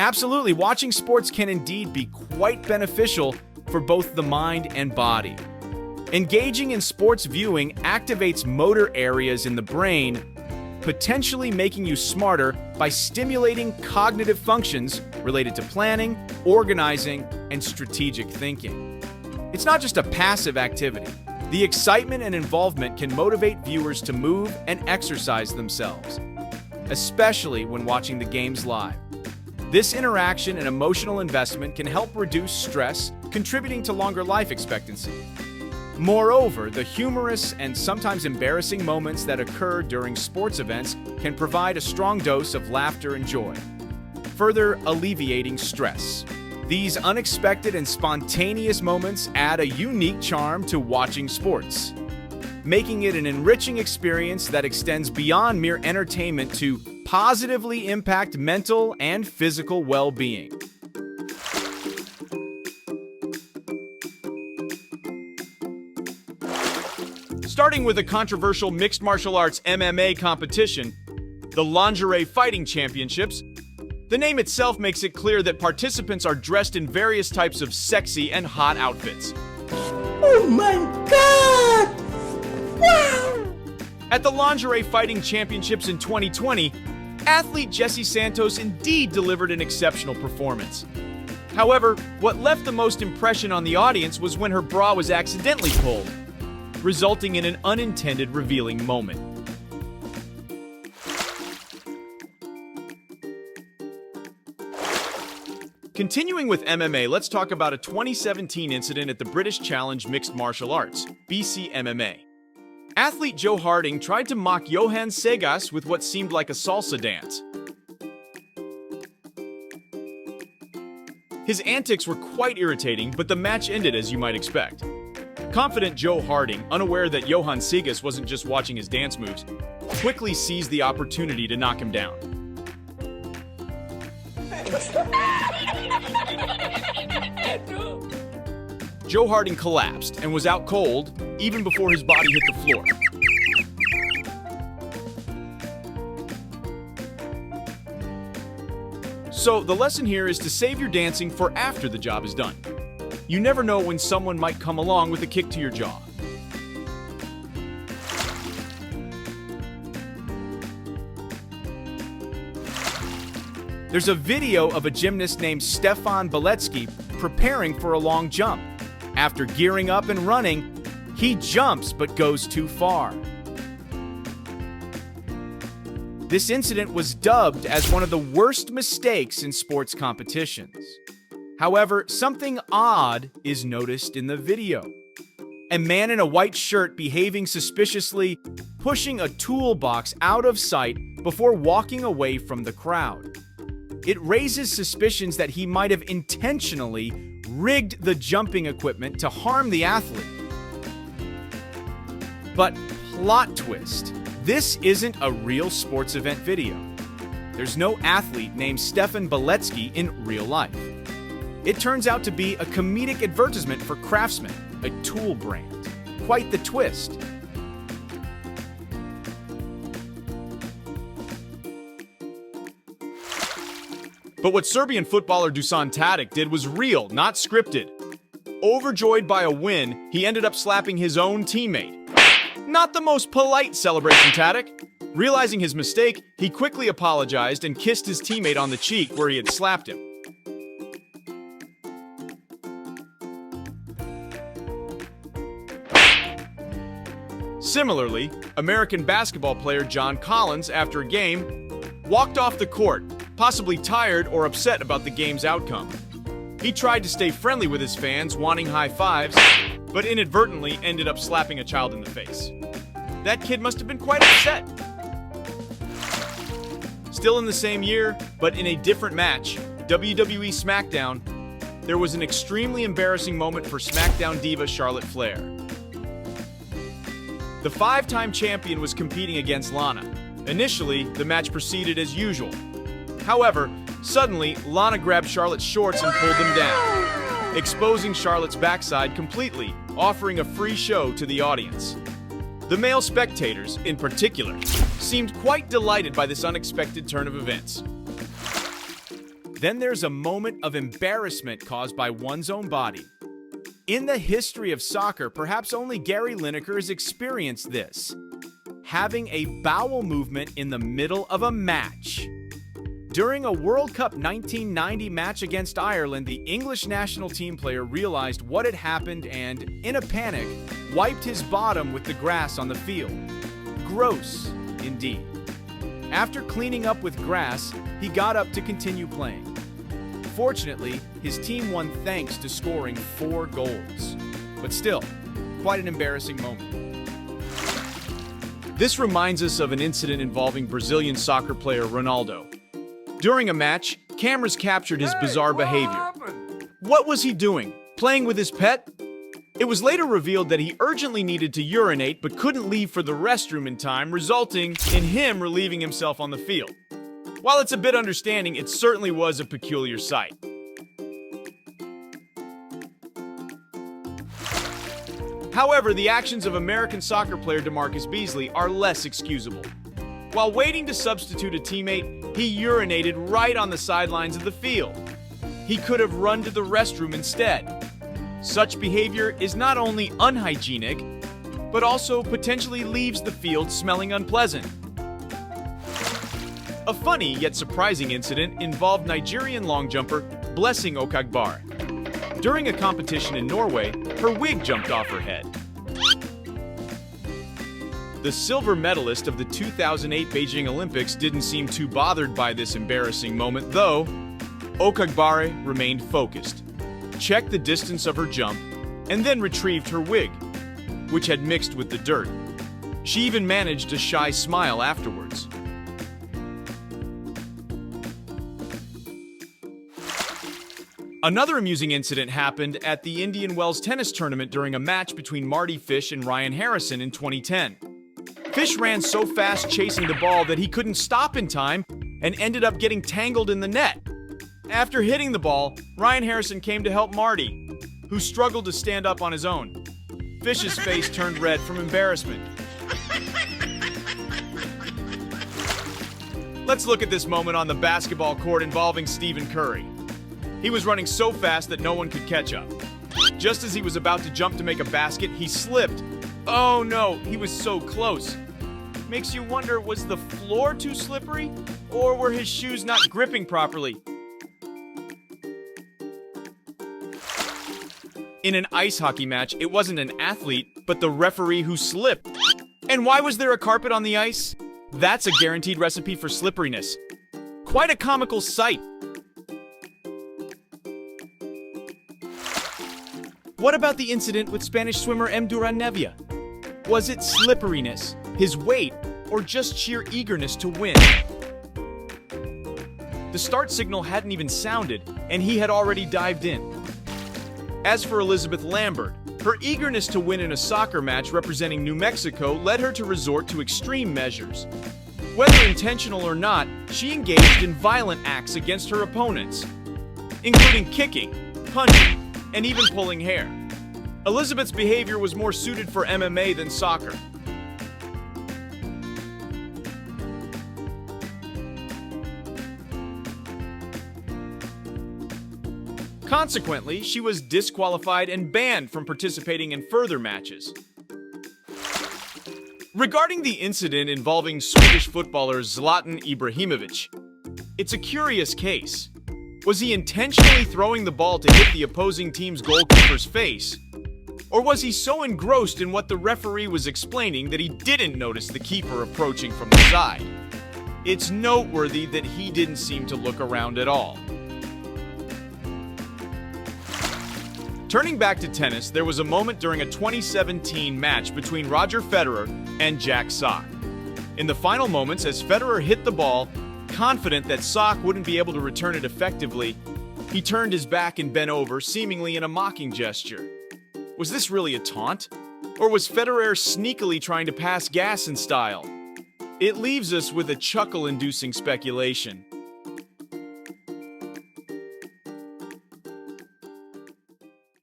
Absolutely, watching sports can indeed be quite beneficial for both the mind and body. Engaging in sports viewing activates motor areas in the brain, potentially making you smarter by stimulating cognitive functions related to planning, organizing, and strategic thinking. It's not just a passive activity. The excitement and involvement can motivate viewers to move and exercise themselves, especially when watching the games live. This interaction and emotional investment can help reduce stress, contributing to longer life expectancy. Moreover, the humorous and sometimes embarrassing moments that occur during sports events can provide a strong dose of laughter and joy, further alleviating stress. These unexpected and spontaneous moments add a unique charm to watching sports, making it an enriching experience that extends beyond mere entertainment to positively impact mental and physical well-being. Starting with a controversial mixed martial arts MMA competition, the Lingerie Fighting Championships, the name itself makes it clear that participants are dressed in various types of sexy and hot outfits. Oh my God! Wow! At the Lingerie Fighting Championships in 2020, athlete Jessie Santos indeed delivered an exceptional performance. However, what left the most impression on the audience was when her bra was accidentally pulled, resulting in an unintended revealing moment. Continuing with MMA, let's talk about a 2017 incident at the British Challenge Mixed Martial Arts, BCMMA. Athlete Joe Harding tried to mock Johan Segas with what seemed like a salsa dance. His antics were quite irritating, but the match ended as you might expect. Confident Joe Harding, unaware that Johan Segas wasn't just watching his dance moves, quickly seized the opportunity to knock him down. Joe Harding collapsed and was out cold even before his body hit the floor. So the lesson here is to save your dancing for after the job is done. You never know when someone might come along with a kick to your jaw. There's a video of a gymnast named Stefan Beletsky preparing for a long jump. After gearing up and running, he jumps but goes too far. This incident was dubbed as one of the worst mistakes in sports competitions. However, something odd is noticed in the video. A man in a white shirt behaving suspiciously, pushing a toolbox out of sight before walking away from the crowd. It raises suspicions that he might have intentionally rigged the jumping equipment to harm the athlete. But plot twist, this isn't a real sports event video. There's no athlete named Stefan Beletsky in real life. It turns out to be a comedic advertisement for Craftsman, a tool brand. Quite the twist. But what Serbian footballer Dusan Tadic did was real, not scripted. Overjoyed by a win, he ended up slapping his own teammate. Not the most polite celebration, Tadic. Realizing his mistake, he quickly apologized and kissed his teammate on the cheek where he had slapped him. Similarly, American basketball player John Collins, after a game, walked off the court, possibly tired or upset about the game's outcome. He tried to stay friendly with his fans, wanting high fives, but inadvertently ended up slapping a child in the face. That kid must have been quite upset. Still in the same year, but in a different match, WWE SmackDown, there was an extremely embarrassing moment for SmackDown diva Charlotte Flair. The five-time champion was competing against Lana. Initially, the match proceeded as usual. However, suddenly, Lana grabbed Charlotte's shorts and pulled them down, exposing Charlotte's backside completely, offering a free show to the audience. The male spectators, in particular, seemed quite delighted by this unexpected turn of events. Then there's a moment of embarrassment caused by one's own body. In the history of soccer, perhaps only Gary Lineker has experienced this. Having a bowel movement in the middle of a match. During a World Cup 1990 match against Ireland, the English national team player realized what had happened and, in a panic, wiped his bottom with the grass on the field. Gross, indeed. After cleaning up with grass, he got up to continue playing. Fortunately, his team won thanks to scoring 4 goals. But still, quite an embarrassing moment. This reminds us of an incident involving Brazilian soccer player Ronaldo. During a match, cameras captured his bizarre behavior. What was he doing? Playing with his pet? It was later revealed that he urgently needed to urinate but couldn't leave for the restroom in time, resulting in him relieving himself on the field. While it's a bit understanding, it certainly was a peculiar sight. However, the actions of American soccer player DeMarcus Beasley are less excusable. While waiting to substitute a teammate, he urinated right on the sidelines of the field. He could have run to the restroom instead. Such behavior is not only unhygienic, but also potentially leaves the field smelling unpleasant. A funny yet surprising incident involved Nigerian long jumper Blessing Okagbare. During a competition in Norway, her wig jumped off her head. The silver medalist of the 2008 Beijing Olympics didn't seem too bothered by this embarrassing moment, though. Okagbare remained focused, checked the distance of her jump, and then retrieved her wig, which had mixed with the dirt. She even managed a shy smile afterwards. Another amusing incident happened at the Indian Wells tennis tournament during a match between Marty Fish and Ryan Harrison in 2010. Fish ran so fast chasing the ball that he couldn't stop in time and ended up getting tangled in the net. After hitting the ball, Ryan Harrison came to help Marty, who struggled to stand up on his own. Fish's face turned red from embarrassment. Let's look at this moment on the basketball court involving Stephen Curry. He was running so fast that no one could catch up. Just as he was about to jump to make a basket, he slipped. Oh no, he was so close. Makes you wonder, was the floor too slippery? Or were his shoes not gripping properly? In an ice hockey match, it wasn't an athlete, but the referee who slipped. And why was there a carpet on the ice? That's a guaranteed recipe for slipperiness. Quite a comical sight. What about the incident with Spanish swimmer M. Duran Nevia? Was it slipperiness, his weight, or just sheer eagerness to win? The start signal hadn't even sounded, and he had already dived in. As for Elizabeth Lambert, her eagerness to win in a soccer match representing New Mexico led her to resort to extreme measures. Whether intentional or not, she engaged in violent acts against her opponents, including kicking, punching, and even pulling hair. Elizabeth's behavior was more suited for MMA than soccer. Consequently, she was disqualified and banned from participating in further matches. Regarding the incident involving Swedish footballer Zlatan Ibrahimovic, it's a curious case. Was he intentionally throwing the ball to hit the opposing team's goalkeeper's face? Or was he so engrossed in what the referee was explaining that he didn't notice the keeper approaching from the side? It's noteworthy that he didn't seem to look around at all. Turning back to tennis, there was a moment during a 2017 match between Roger Federer and Jack Sock. In the final moments, as Federer hit the ball, confident that Sock wouldn't be able to return it effectively, he turned his back and bent over, seemingly in a mocking gesture. Was this really a taunt? Or was Federer sneakily trying to pass gas in style? It leaves us with a chuckle-inducing speculation.